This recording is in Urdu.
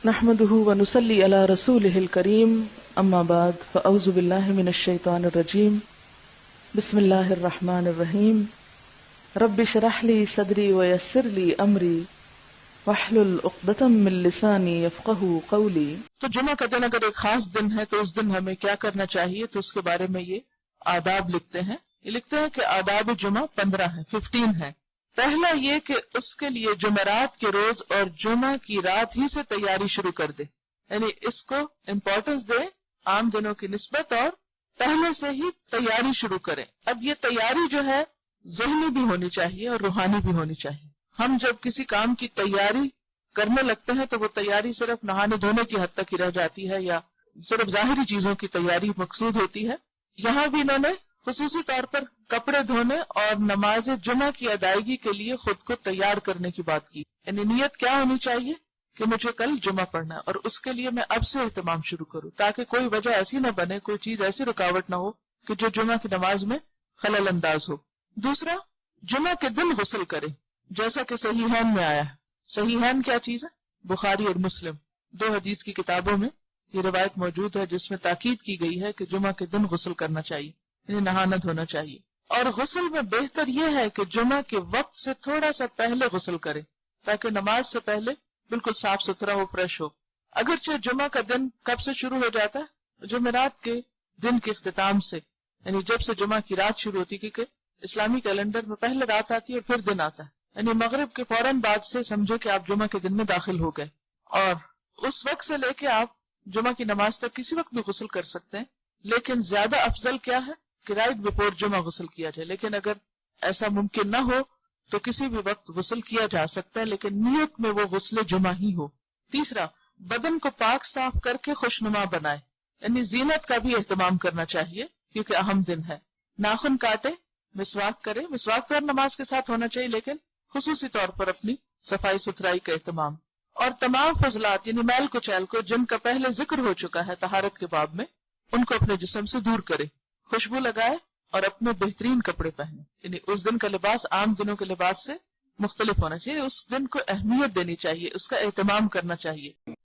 نحمده ونصلي على رسوله الكريم اما بعد فاعوذ بالله من الشيطان الرجيم بسم الله الرحمن الرحيم رب اشرح لي صدري ويسر لي امري واحلل عقدة من لساني يفقهوا قولي۔ تو جمعہ کا دن اگر ایک خاص دن ہے تو اس دن ہمیں کیا کرنا چاہیے، تو اس کے بارے میں یہ آداب لکھتے ہیں۔ یہ لکھتے ہیں کہ آداب جمعہ 15 ہیں، 15 ہیں۔ پہلا یہ کہ اس کے لیے جمعرات کے روز اور جمعہ کی رات ہی سے تیاری شروع کر دے، یعنی اس کو امپورٹنس دے عام دنوں کی نسبت اور پہلے سے ہی تیاری شروع کریں۔ اب یہ تیاری جو ہے ذہنی بھی ہونی چاہیے اور روحانی بھی ہونی چاہیے۔ ہم جب کسی کام کی تیاری کرنے لگتے ہیں تو وہ تیاری صرف نہانے دھونے کی حد تک ہی رہ جاتی ہے یا صرف ظاہری چیزوں کی تیاری مقصود ہوتی ہے۔ یہاں بھی انہوں نے خصوصی طور پر کپڑے دھونے اور نماز جمعہ کی ادائیگی کے لیے خود کو تیار کرنے کی بات کی، یعنی نیت کیا ہونی چاہیے کہ مجھے کل جمعہ پڑھنا ہے اور اس کے لیے میں اب سے اہتمام شروع کروں، تاکہ کوئی وجہ ایسی نہ بنے، کوئی چیز ایسی رکاوٹ نہ ہو کہ جو جمعہ کی نماز میں خلل انداز ہو۔ دوسرا، جمعہ کے دن غسل کرے، جیسا کہ صحیحین میں آیا ہے۔ صحیحین کیا چیز ہے؟ بخاری اور مسلم، 2 حدیث کی کتابوں میں یہ روایت موجود ہے جس میں تاکید کی گئی ہے کہ جمعہ کے دن غسل کرنا چاہیے، یعنی نہانا دھونا چاہیے۔ اور غسل میں بہتر یہ ہے کہ جمعہ کے وقت سے تھوڑا سا پہلے غسل کرے، تاکہ نماز سے پہلے بالکل صاف ستھرا ہو، فریش ہو۔ اگرچہ جمعہ کا دن کب سے شروع ہو جاتا ہے؟ جمعرات کے دن کے اختتام سے، یعنی جب سے جمعہ کی رات شروع ہوتی، کیونکہ اسلامی کیلنڈر میں پہلے رات آتی ہے اور پھر دن آتا ہے، یعنی مغرب کے فوراً بعد سے سمجھو کہ آپ جمعہ کے دن میں داخل ہو گئے، اور اس وقت سے لے کے آپ جمعہ کی نماز تک کسی وقت بھی غسل کر سکتے ہیں۔ لیکن زیادہ افضل کیا ہے کہ رائٹ بیفور جمعہ غسل کیا جائے، لیکن اگر ایسا ممکن نہ ہو تو کسی بھی وقت غسل کیا جا سکتا ہے، لیکن نیت میں وہ غسل جمعہ ہی ہو۔ تیسرا، بدن کو پاک صاف کر کے خوشنما بنائے، یعنی زینت کا بھی اہتمام کرنا چاہیے کیونکہ اہم دن ہے۔ ناخن کاٹے، مسواک کرے، مسواک تو ہر نماز کے ساتھ ہونا چاہیے لیکن خصوصی طور پر اپنی صفائی ستھرائی کا اہتمام، اور تمام فضلات یعنی میل کچیل کو جن کا پہلے ذکر ہو چکا ہے طہارت کے باب میں، ان کو اپنے جسم سے دور کرے، خوشبو لگائے اور اپنے بہترین کپڑے پہنے، یعنی اس دن کا لباس عام دنوں کے لباس سے مختلف ہونا چاہیے، اس دن کو اہمیت دینی چاہیے، اس کا اہتمام کرنا چاہیے۔